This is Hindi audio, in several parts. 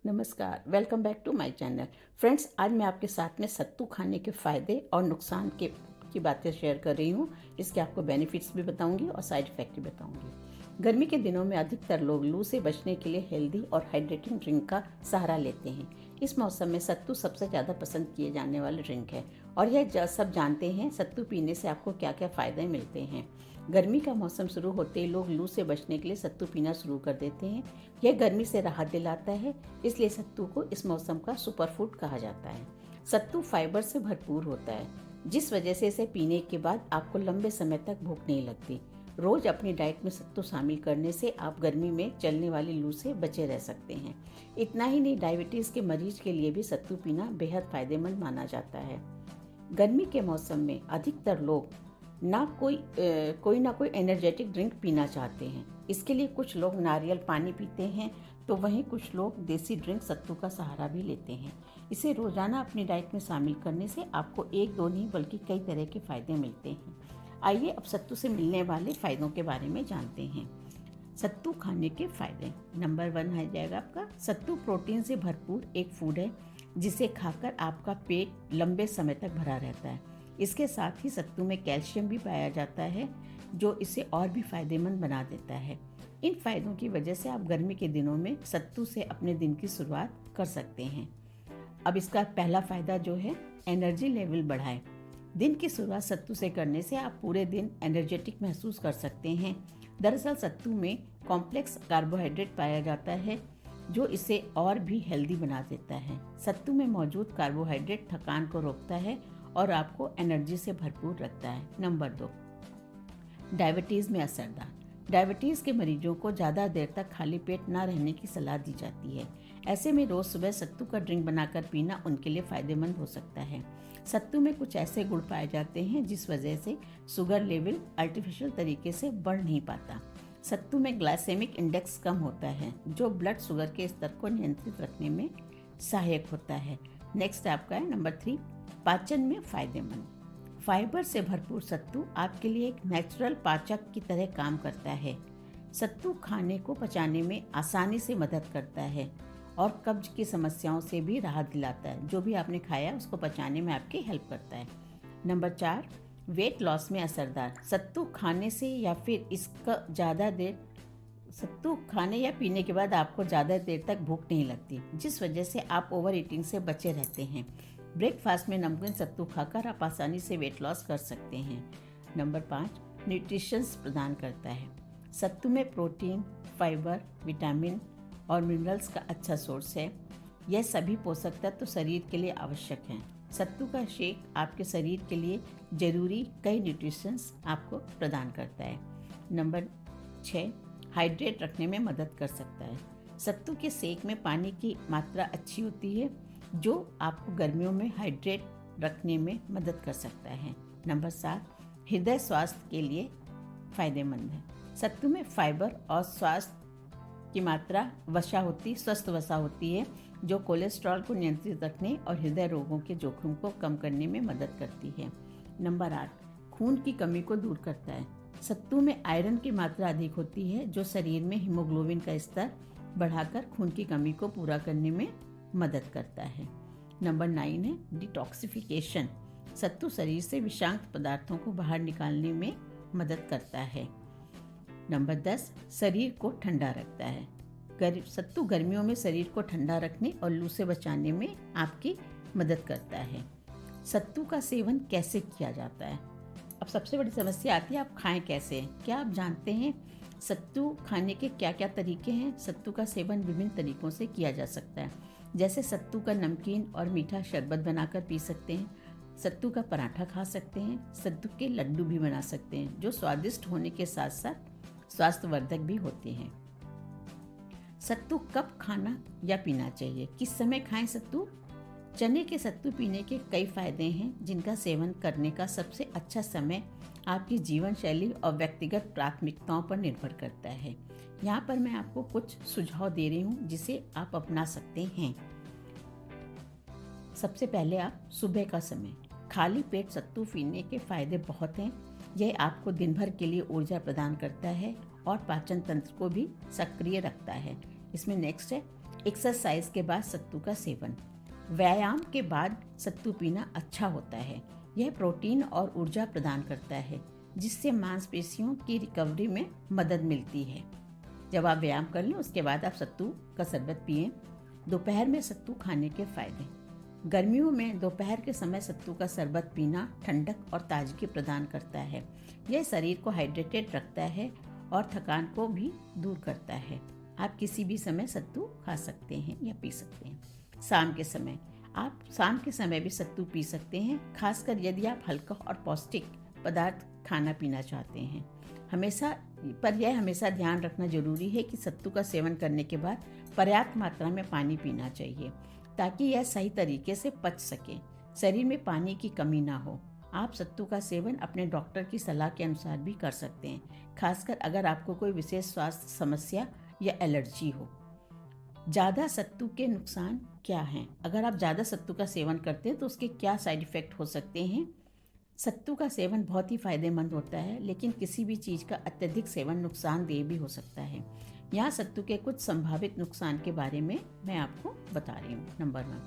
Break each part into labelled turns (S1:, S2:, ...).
S1: नमस्कार, welcome back to my channel. Friends, आज मैं आपके साथ में सत्तू खाने के फ़ायदे और नुकसान की बातें शेयर कर रही हूँ। इसके आपको बेनिफिट्स भी बताऊंगी और साइड इफ़ेक्ट भी बताऊंगी। गर्मी के दिनों में अधिकतर लोग लू से बचने के लिए हेल्दी और हाइड्रेटिंग ड्रिंक का सहारा लेते हैं। इस मौसम में सत्तू सबसे ज़्यादा पसंद किए जाने वाले ड्रिंक है और यह सब जानते हैं सत्तू पीने से आपको क्या क्या फ़ायदे मिलते हैं। गर्मी का मौसम शुरू होते ही लोग लू से बचने के लिए सत्तू पीना शुरू कर देते हैं। यह गर्मी से राहत दिलाता है, इसलिए सत्तू को इस मौसम का सुपर फूड कहा जाता है। सत्तू फाइबर से भरपूर होता है, जिस वजह से इसे पीने के बाद आपको लंबे समय तक भूख नहीं लगती। रोज अपनी डाइट में सत्तू शामिल करने से आप गर्मी में चलने वाली लू से बचे रह सकते हैं। इतना ही नहीं, डायबिटीज़ के मरीज के लिए भी सत्तू पीना बेहद फायदेमंद माना जाता है। गर्मी के मौसम में अधिकतर लोग कोई ना कोई एनर्जेटिक ड्रिंक पीना चाहते हैं। इसके लिए कुछ लोग नारियल पानी पीते हैं, तो वहीं कुछ लोग देसी ड्रिंक सत्तू का सहारा भी लेते हैं। इसे रोजाना अपनी डाइट में शामिल करने से आपको एक दो नहीं बल्कि कई तरह के फायदे मिलते हैं। आइए अब सत्तू से मिलने वाले फायदों के बारे में जानते हैं। सत्तू खाने के फायदे। नंबर 1 है जाएगा आपका, सत्तू प्रोटीन से भरपूर एक फूड है जिसे खाकर आपका पेट लंबे समय तक भरा रहता है। इसके साथ ही सत्तू में कैल्शियम भी पाया जाता है, जो इसे और भी फायदेमंद बना देता है। इन फायदों की वजह से आप गर्मी के दिनों में सत्तू से अपने दिन की शुरुआत कर सकते हैं। अब इसका पहला फायदा जो है, एनर्जी लेवल बढ़ाए। दिन की शुरुआत सत्तू से करने से आप पूरे दिन एनर्जेटिक महसूस कर सकते हैं। दरअसल सत्तू में कॉम्प्लेक्स कार्बोहाइड्रेट पाया जाता है, जो इसे और भी हेल्दी बना देता है। सत्तू में मौजूद कार्बोहाइड्रेट थकान को रोकता है और आपको एनर्जी से भरपूर रखता है। नंबर 2, डायबिटीज़ में असरदार। डायबिटीज़ के मरीजों को ज़्यादा देर तक खाली पेट ना रहने की सलाह दी जाती है। ऐसे में रोज़ सुबह सत्तू का ड्रिंक बनाकर पीना उनके लिए फ़ायदेमंद हो सकता है। सत्तू में कुछ ऐसे गुण पाए जाते हैं जिस वजह से शुगर लेवल आर्टिफिशियल तरीके से बढ़ नहीं पाता। सत्तू में ग्लाइसेमिक इंडेक्स कम होता है, जो ब्लड शुगर के स्तर को नियंत्रित रखने में सहायक होता है। नेक्स्ट आपका है नंबर 3, पाचन में फायदेमंद। फाइबर से भरपूर सत्तू आपके लिए एक नेचुरल पाचक की तरह काम करता है। सत्तू खाने को पचाने में आसानी से मदद करता है और कब्ज की समस्याओं से भी राहत दिलाता है। जो भी आपने खाया उसको पचाने में आपकी हेल्प करता है। नंबर 4, वेट लॉस में असरदार। सत्तू खाने से या फिर इसका सत्तू खाने या पीने के बाद आपको ज़्यादा देर तक भूख नहीं लगती, जिस वजह से आप ओवर ईटिंग से बचे रहते हैं। ब्रेकफास्ट में नमकीन सत्तू खाकर आप आसानी से वेट लॉस कर सकते हैं। नंबर 5, न्यूट्रिशंस प्रदान करता है। सत्तू में प्रोटीन, फाइबर, विटामिन और मिनरल्स का अच्छा सोर्स है। यह सभी पोषक तत्व शरीर के लिए आवश्यक हैं। सत्तू का शेक आपके शरीर के लिए जरूरी कई न्यूट्रिशंस आपको प्रदान करता है। नंबर 6, हाइड्रेट रखने में मदद कर सकता है। सत्तू के शेक में पानी की मात्रा अच्छी होती है, जो आपको गर्मियों में हाइड्रेट रखने में मदद कर सकता है। नंबर 7, हृदय स्वास्थ्य के लिए फायदेमंद है। सत्तू में फाइबर और स्वस्थ वसा होती है, जो कोलेस्ट्रॉल को नियंत्रित रखने और हृदय रोगों के जोखिम को कम करने में मदद करती है। नंबर 8, खून की कमी को दूर करता है। सत्तू में आयरन की मात्रा अधिक होती है, जो शरीर में हीमोग्लोबिन का स्तर बढ़ाकर खून की कमी को पूरा करने में मदद करता है। नंबर 9 है डिटॉक्सिफिकेशन। सत्तू शरीर से विषाक्त पदार्थों को बाहर निकालने में मदद करता है। नंबर 10, शरीर को ठंडा रखता है। सत्तू गर्मियों में शरीर को ठंडा रखने और लू से बचाने में आपकी मदद करता है। सत्तू का सेवन कैसे किया जाता है? अब सबसे बड़ी समस्या आती है, आप खाएं कैसे? क्या आप जानते हैं सत्तू खाने के क्या क्या तरीके हैं? सत्तू का सेवन विभिन्न तरीकों से किया जा सकता है, जैसे सत्तू का नमकीन और मीठा शरबत बनाकर पी सकते हैं, सत्तू का पराठा खा सकते हैं, सत्तू के लड्डू भी बना सकते हैं, जो स्वादिष्ट होने के साथ साथ स्वास्थ्यवर्धक भी होते हैं। सत्तू कब खाना या पीना चाहिए? किस समय खाएं सत्तू? चने के सत्तू पीने के कई फायदे हैं, जिनका सेवन करने का सबसे अच्छा समय आपकी जीवन शैली और व्यक्तिगत प्राथमिकताओं पर निर्भर करता है। यहाँ पर मैं आपको कुछ सुझाव दे रही हूँ जिसे आप अपना सकते हैं। सबसे पहले आप सुबह का समय। खाली पेट सत्तू पीने के फायदे बहुत हैं। यह आपको दिन भर के लिए ऊर्जा प्रदान करता है और पाचन तंत्र को भी सक्रिय रखता है। इसमें नेक्स्ट है एक्सरसाइज के बाद सत्तू का सेवन। व्यायाम के बाद सत्तू पीना अच्छा होता है। यह प्रोटीन और ऊर्जा प्रदान करता है, जिससे मांसपेशियों की रिकवरी में मदद मिलती है। जब आप व्यायाम कर लें उसके बाद आप सत्तू का शरबत पिएं। दोपहर में सत्तू खाने के फायदे। गर्मियों में दोपहर के समय सत्तू का शरबत पीना ठंडक और ताजगी प्रदान करता है। यह शरीर को हाइड्रेटेड रखता है और थकान को भी दूर करता है। आप किसी भी समय सत्तू खा सकते हैं या पी सकते हैं। शाम के समय आप शाम के समय भी सत्तू पी सकते हैं, खासकर यदि आप हल्का और पौष्टिक पदार्थ खाना पीना चाहते हैं। यह हमेशा ध्यान रखना जरूरी है कि सत्तू का सेवन करने के बाद पर्याप्त मात्रा में पानी पीना चाहिए, ताकि यह सही तरीके से पच सके, शरीर में पानी की कमी ना हो। आप सत्तू का सेवन अपने डॉक्टर की सलाह के अनुसार भी कर सकते हैं, खासकर अगर आपको कोई विशेष स्वास्थ्य समस्या या एलर्जी हो। ज़्यादा सत्तू के नुकसान क्या हैं? अगर आप ज़्यादा सत्तू का सेवन करते हैं तो उसके क्या साइड इफ़ेक्ट हो सकते हैं? सत्तू का सेवन बहुत ही फायदेमंद होता है, लेकिन किसी भी चीज़ का अत्यधिक सेवन नुकसानदेह भी हो सकता है। यहाँ सत्तू के कुछ संभावित नुकसान के बारे में मैं आपको बता रही हूँ। नंबर 1,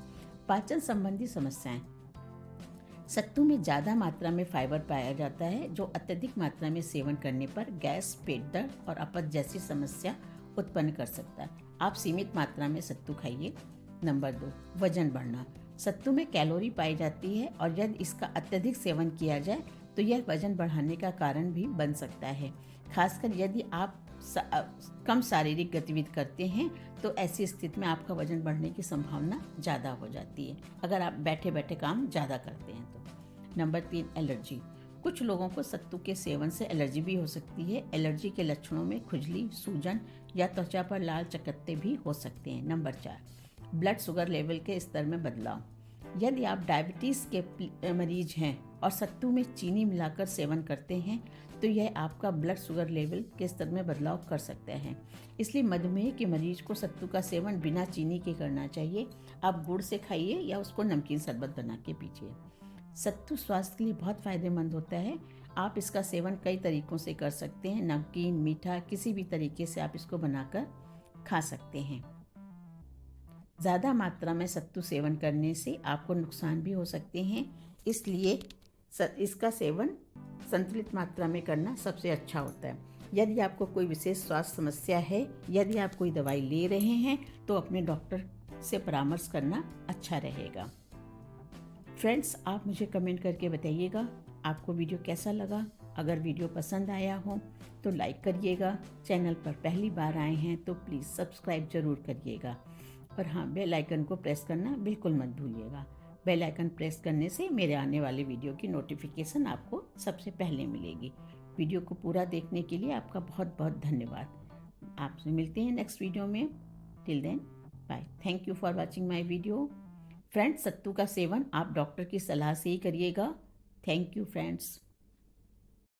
S1: पाचन संबंधी समस्याएं। सत्तू में ज़्यादा मात्रा में फाइबर पाया जाता है, जो अत्यधिक मात्रा में सेवन करने पर गैस, पेट दर्द और अपच जैसी समस्या उत्पन्न कर सकता है। आप सीमित मात्रा में सत्तू खाइए। नंबर 2, वजन बढ़ना। सत्तू में कैलोरी पाई जाती है और यदि इसका अत्यधिक सेवन किया जाए तो यह वजन बढ़ाने का कारण भी बन सकता है, खासकर यदि आप कम शारीरिक गतिविधि करते हैं तो ऐसी स्थिति में आपका वजन बढ़ने की संभावना ज़्यादा हो जाती है, अगर आप बैठे बैठे काम ज़्यादा करते हैं तो। Number 3, allergy. कुछ लोगों को सत्तू के सेवन से एलर्जी भी हो सकती है। एलर्जी के लक्षणों में खुजली, सूजन या त्वचा पर लाल चकत्ते भी हो सकते हैं। नंबर 4, ब्लड शुगर लेवल के स्तर में बदलाव। यदि आप डायबिटीज़ के मरीज हैं और सत्तू में चीनी मिलाकर सेवन करते हैं तो यह आपका ब्लड शुगर लेवल के स्तर में बदलाव कर सकता है। इसलिए मधुमेह के मरीज को सत्तू का सेवन बिना चीनी के करना चाहिए। आप गुड़ से खाइए या उसको नमकीन शरबत बना के पीजिए। सत्तू स्वास्थ्य के लिए बहुत फ़ायदेमंद होता है। आप इसका सेवन कई तरीक़ों से कर सकते हैं। नमकीन, मीठा, किसी भी तरीके से आप इसको बनाकर खा सकते हैं। ज़्यादा मात्रा में सत्तू सेवन करने से आपको नुकसान भी हो सकते हैं, इसलिए इसका सेवन संतुलित मात्रा में करना सबसे अच्छा होता है। यदि आपको कोई विशेष स्वास्थ्य समस्या है, यदि आप कोई दवाई ले रहे हैं तो अपने डॉक्टर से परामर्श करना अच्छा रहेगा। फ्रेंड्स, आप मुझे कमेंट करके बताइएगा आपको वीडियो कैसा लगा। अगर वीडियो पसंद आया हो तो लाइक करिएगा। चैनल पर पहली बार आए हैं तो प्लीज़ सब्सक्राइब ज़रूर करिएगा। और हाँ, बेल आइकन को प्रेस करना बिल्कुल मत भूलिएगा। बेल आइकन प्रेस करने से मेरे आने वाले वीडियो की नोटिफिकेशन आपको सबसे पहले मिलेगी। वीडियो को पूरा देखने के लिए आपका बहुत बहुत धन्यवाद। आपसे मिलते हैं नेक्स्ट वीडियो में। Till then, bye. Thank you for watching my video. Friends, सत्तू का सेवन आप डॉक्टर की सलाह से ही करिएगा। Thank you friends.